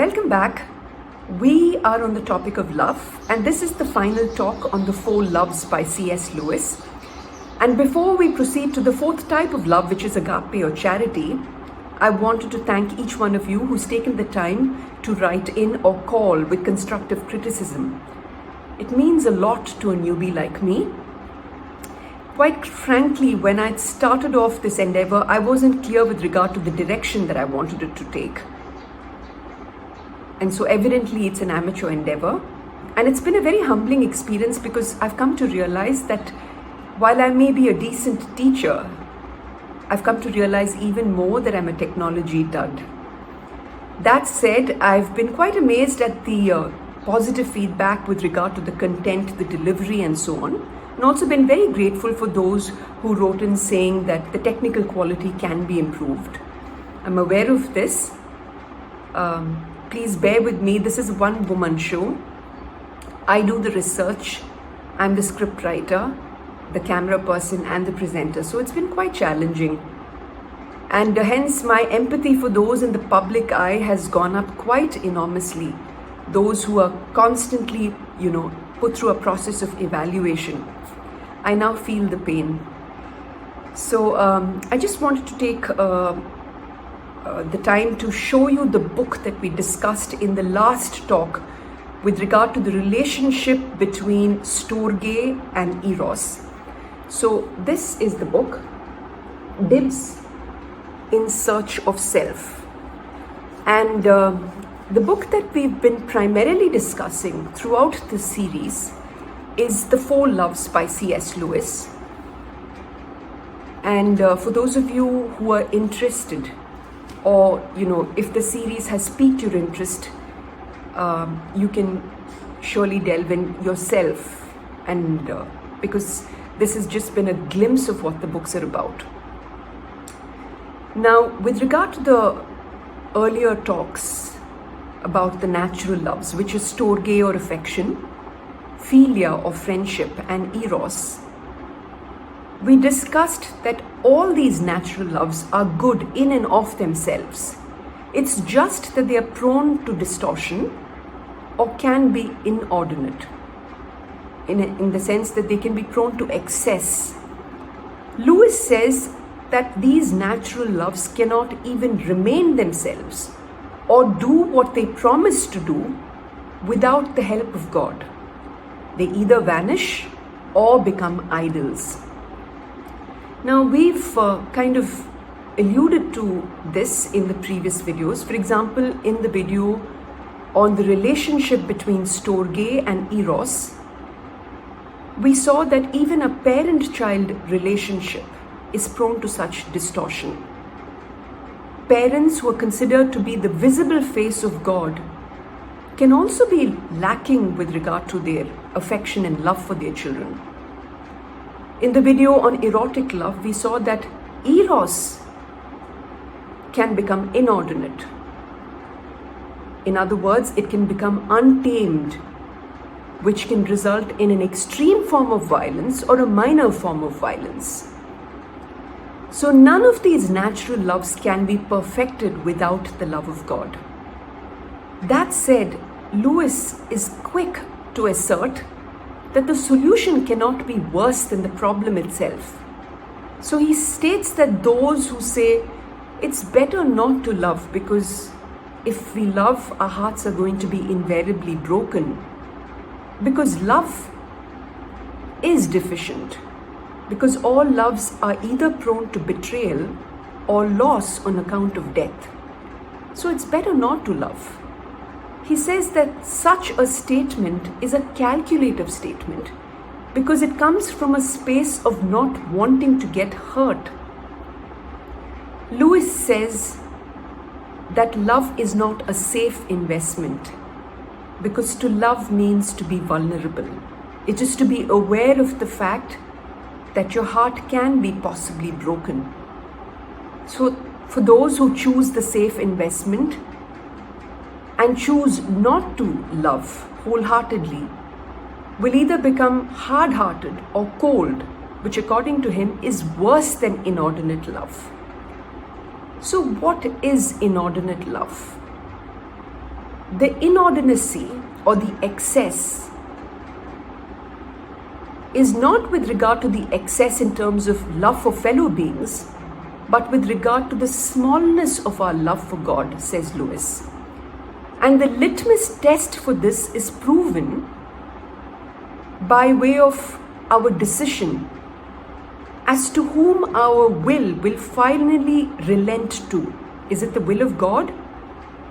Welcome back. We are on the topic of love, and this is the final talk on the 4 loves by C.S. Lewis. And before we proceed to the 4th type of love, which is agape or charity, I wanted to thank each one of you who's taken the time to write in or call with constructive criticism. It means a lot to a newbie like me. Quite frankly, when I started off this endeavor, I wasn't clear with regard to the direction that I wanted it to take. And so evidently it's an amateur endeavor. And it's been a very humbling experience because I've come to realize that while I may be a decent teacher, I've come to realize even more that I'm a technology dud. That said, I've been quite amazed at the positive feedback with regard to the content, the delivery and so on. And also been very grateful for those who wrote in saying that the technical quality can be improved. I'm aware of this. Please bear with me. This is a one-woman show. I do the research. I'm the script writer, the camera person and the presenter. So it's been quite challenging. And hence my empathy for those in the public eye has gone up quite enormously. Those who are constantly, put through a process of evaluation. I now feel the pain. So I just wanted to take the time to show you the book that we discussed in the last talk with regard to the relationship between Storge and Eros. So this is the book, Dibs in Search of Self. And the book that we've been primarily discussing throughout this series is The 4 Loves by C.S. Lewis. And for those of you who are interested, or if the series has piqued your interest, you can surely delve in yourself, and because this has just been a glimpse of what the books are about. Now, with regard to the earlier talks about the natural loves, which is Storge or affection, Philia or friendship, and Eros, we discussed that all these natural loves are good in and of themselves. It's just that they are prone to distortion or can be inordinate, in the sense that they can be prone to excess. Lewis says that these natural loves cannot even remain themselves or do what they promise to do without the help of God. They either vanish or become idols. Now, we've kind of alluded to this in the previous videos. For example, in the video on the relationship between Storge and Eros, we saw that even a parent-child relationship is prone to such distortion. Parents who are considered to be the visible face of God can also be lacking with regard to their affection and love for their children. In the video on erotic love, we saw that Eros can become inordinate. In other words, it can become untamed, which can result in an extreme form of violence or a minor form of violence. So none of these natural loves can be perfected without the love of God. That said, Lewis is quick to assert that the solution cannot be worse than the problem itself. So he states that those who say it's better not to love because if we love, our hearts are going to be invariably broken, because love is deficient, because all loves are either prone to betrayal or loss on account of death. So it's better not to love. He says that such a statement is a calculative statement because it comes from a space of not wanting to get hurt. Lewis says that love is not a safe investment because to love means to be vulnerable. It is to be aware of the fact that your heart can be possibly broken. So for those who choose the safe investment and choose not to love wholeheartedly, will either become hard-hearted or cold, which according to him is worse than inordinate love. So what is inordinate love? The inordinacy or the excess is not with regard to the excess in terms of love for fellow beings, but with regard to the smallness of our love for God, says Lewis. And the litmus test for this is proven by way of our decision as to whom our will finally relent to. Is it the will of God,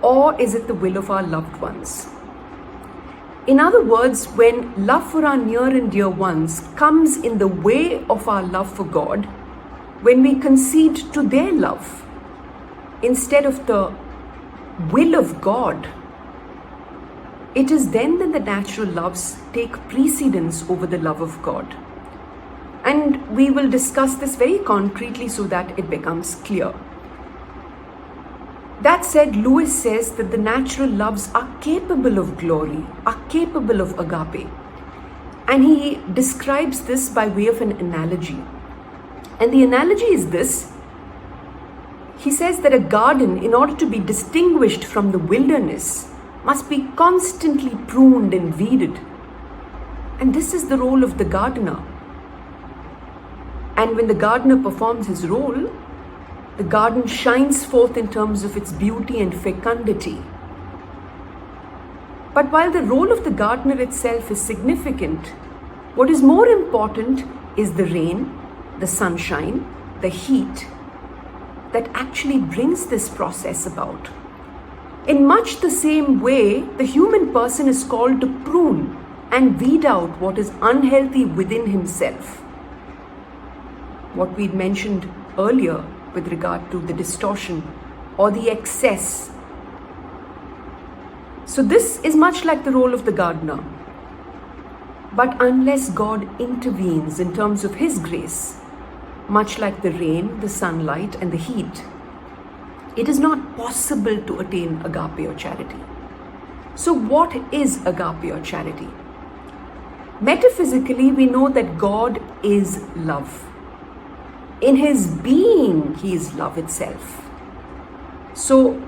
or is it the will of our loved ones? In other words, when love for our near and dear ones comes in the way of our love for God, when we concede to their love instead of the will of God, it is then that the natural loves take precedence over the love of God. And we will discuss this very concretely so that it becomes clear. That said, Lewis says that the natural loves are capable of glory, are capable of agape. And he describes this by way of an analogy. And the analogy is this. He says that a garden, in order to be distinguished from the wilderness, must be constantly pruned and weeded. And this is the role of the gardener. And when the gardener performs his role, the garden shines forth in terms of its beauty and fecundity. But while the role of the gardener itself is significant, what is more important is the rain, the sunshine, the heat that actually brings this process about. In much the same way, the human person is called to prune and weed out what is unhealthy within himself. What we'd mentioned earlier with regard to the distortion or the excess. So this is much like the role of the gardener. But unless God intervenes in terms of His grace, much like the rain, the sunlight, and the heat, it is not possible to attain agape or charity. So what is agape or charity? Metaphysically, we know that God is love. In His being, He is love itself. So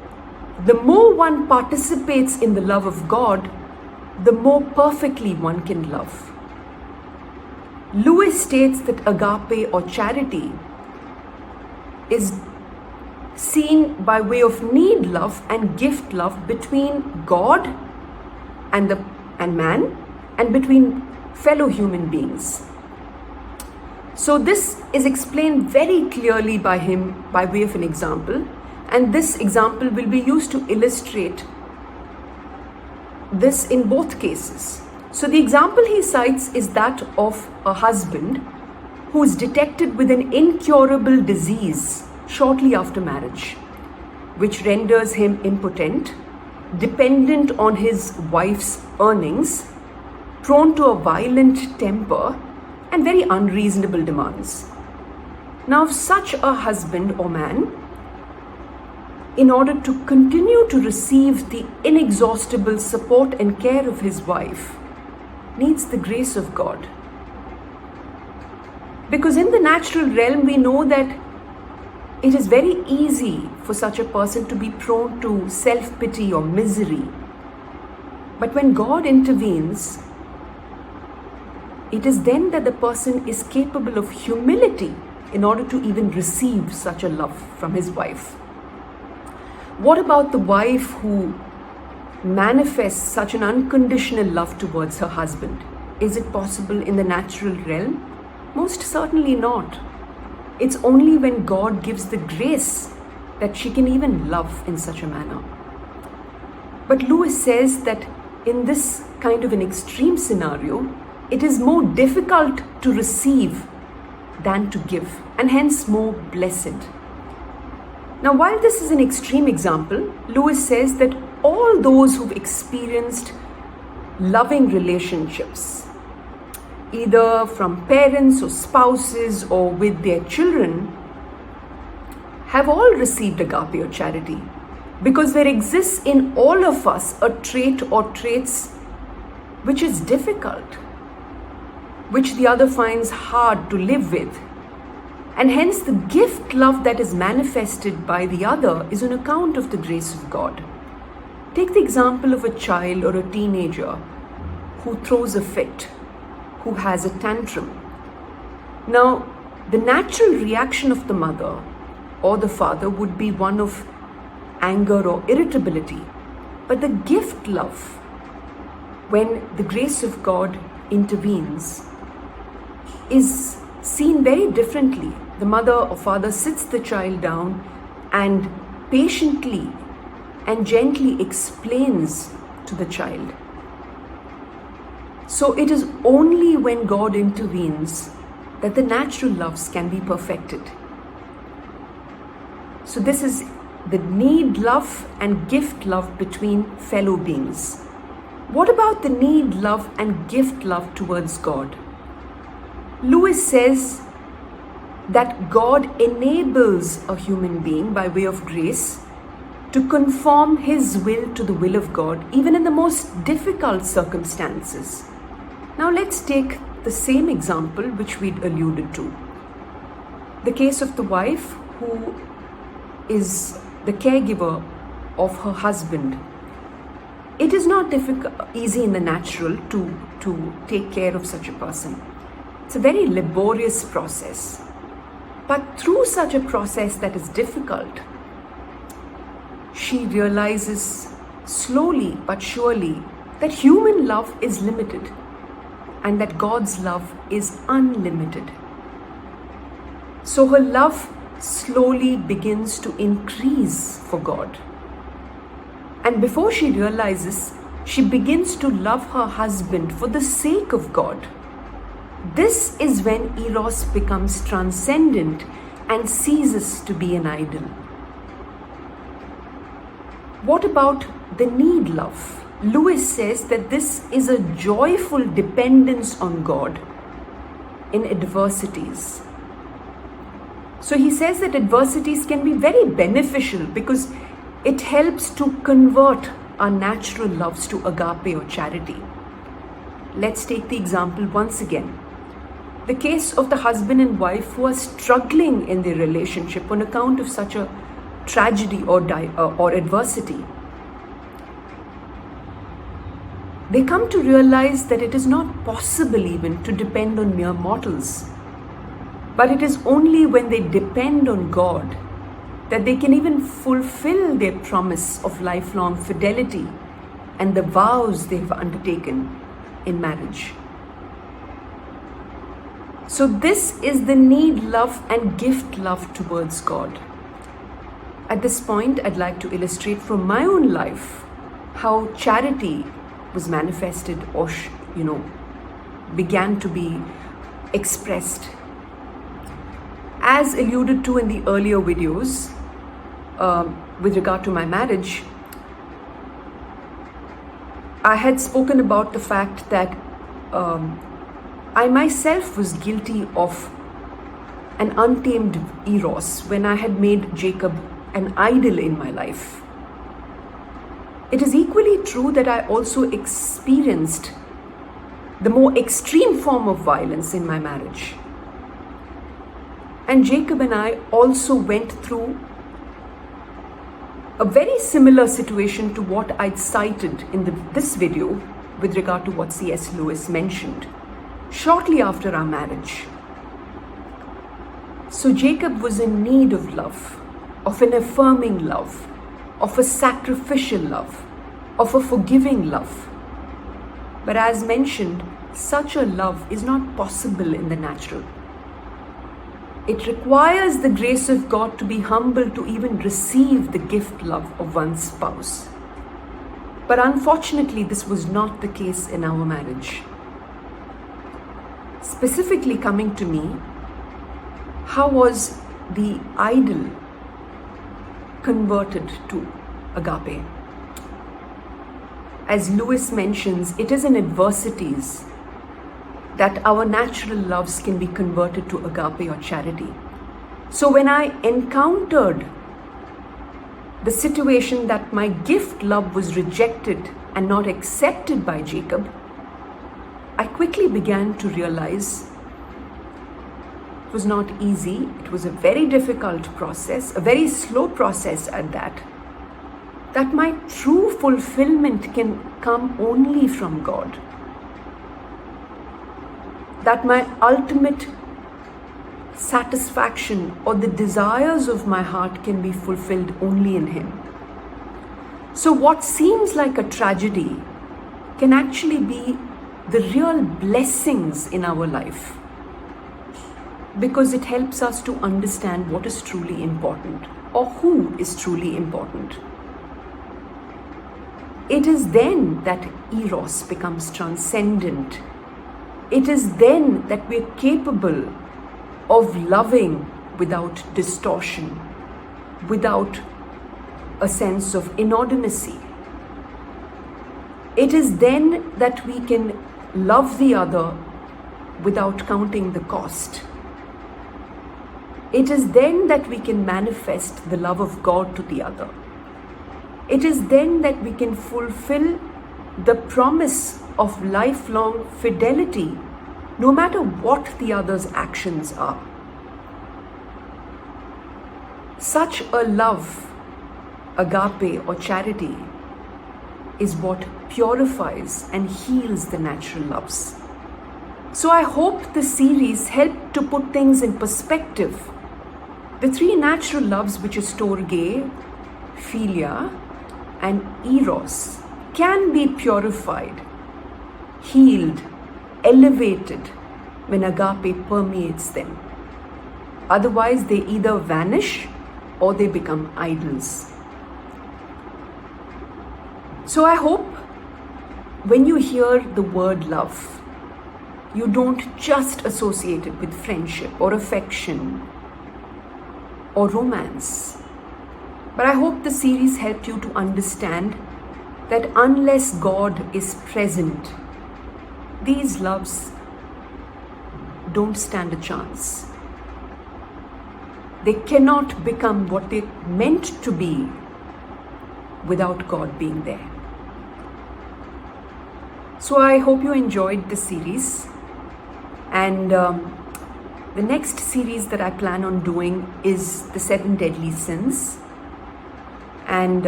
the more one participates in the love of God, the more perfectly one can love. Lewis states that agape or charity is seen by way of need love and gift love between God and man, and between fellow human beings. So this is explained very clearly by him by way of an example, and this example will be used to illustrate this in both cases. So the example he cites is that of a husband who is detected with an incurable disease shortly after marriage, which renders him impotent, dependent on his wife's earnings, prone to a violent temper, and very unreasonable demands. Now, such a husband or man, in order to continue to receive the inexhaustible support and care of his wife, needs the grace of God. Because in the natural realm, we know that it is very easy for such a person to be prone to self-pity or misery. But when God intervenes, it is then that the person is capable of humility in order to even receive such a love from his wife. What about the wife who manifests such an unconditional love towards her husband? Is it possible in the natural realm? Most certainly not. It's only when God gives the grace that she can even love in such a manner. But Lewis says that in this kind of an extreme scenario, it is more difficult to receive than to give, and hence more blessed. Now, while this is an extreme example, Lewis says that all those who've experienced loving relationships, either from parents or spouses or with their children, have all received agape or charity, because there exists in all of us a trait or traits which is difficult, which the other finds hard to live with. And hence the gift love that is manifested by the other is on account of the grace of God. Take the example of a child or a teenager who throws a fit, who has a tantrum. Now, the natural reaction of the mother or the father would be one of anger or irritability. But the gift love, when the grace of God intervenes, is seen very differently. The mother or father sits the child down and patiently and gently explains to the child. So it is only when God intervenes that the natural loves can be perfected. So this is the need love and gift love between fellow beings. What about the need love and gift love towards God? Lewis says that God enables a human being by way of grace to conform his will to the will of God, even in the most difficult circumstances. Now let's take the same example which we'd alluded to. The case of the wife who is the caregiver of her husband. It is not easy in the natural to take care of such a person. It's a very laborious process. But through such a process that is difficult, she realizes slowly but surely that human love is limited and that God's love is unlimited. So her love slowly begins to increase for God. And before she realizes, she begins to love her husband for the sake of God. This is when Eros becomes transcendent and ceases to be an idol. What about the need love? Lewis says that this is a joyful dependence on God in adversities. So he says that adversities can be very beneficial because it helps to convert our natural loves to agape or charity. Let's take the example once again. The case of the husband and wife who are struggling in their relationship on account of such a tragedy or adversity. They come to realize that it is not possible even to depend on mere mortals. But it is only when they depend on God that they can even fulfill their promise of lifelong fidelity and the vows they have undertaken in marriage. So this is the need love and gift love towards God. At this point, I'd like to illustrate from my own life how charity was manifested or, began to be expressed. As alluded to in the earlier videos, with regard to my marriage, I had spoken about the fact that I myself was guilty of an untamed eros when I had made Jacob an idol in my life. It is equally true that I also experienced the more extreme form of violence in my marriage. And Jacob and I also went through a very similar situation to what I'd cited in this video with regard to what C.S. Lewis mentioned shortly after our marriage. So Jacob was in need of love, of an affirming love, of a sacrificial love, of a forgiving love. But as mentioned, such a love is not possible in the natural. It requires the grace of God to be humble to even receive the gift love of one's spouse. But unfortunately, this was not the case in our marriage. Specifically coming to me, how was the idol converted to agape? As Lewis mentions, it is in adversities that our natural loves can be converted to agape or charity. So when I encountered the situation that my gift love was rejected and not accepted by Jacob, I quickly began to realize it was not easy. It was a very difficult process, a very slow process at that. that my true fulfillment can come only from God, that my ultimate satisfaction or the desires of my heart can be fulfilled only in Him. So what seems like a tragedy can actually be the real blessings in our life, because it helps us to understand what is truly important or who is truly important. It is then that eros becomes transcendent. It is then that we are capable of loving without distortion, without a sense of inordinacy. It is then that we can love the other without counting the cost. It is then that we can manifest the love of God to the other. It is then that we can fulfill the promise of lifelong fidelity, no matter what the other's actions are. Such a love, agape or charity, is what purifies and heals the natural loves. So I hope this series helped to put things in perspective. The three natural loves, which is storge, philia, and eros, can be purified, healed, elevated when agape permeates them. Otherwise, they either vanish or they become idols. So I hope when you hear the word love, you don't just associate it with friendship or affection or romance. But I hope the series helped you to understand that unless God is present, these loves don't stand a chance. They cannot become what they're meant to be without God being there. So I hope you enjoyed this series, and the next series that I plan on doing is the 7 deadly sins, and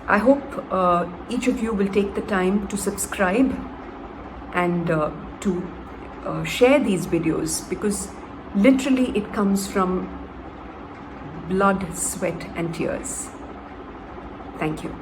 I hope each of you will take the time to subscribe and to share these videos, because literally it comes from blood, sweat and tears. Thank you.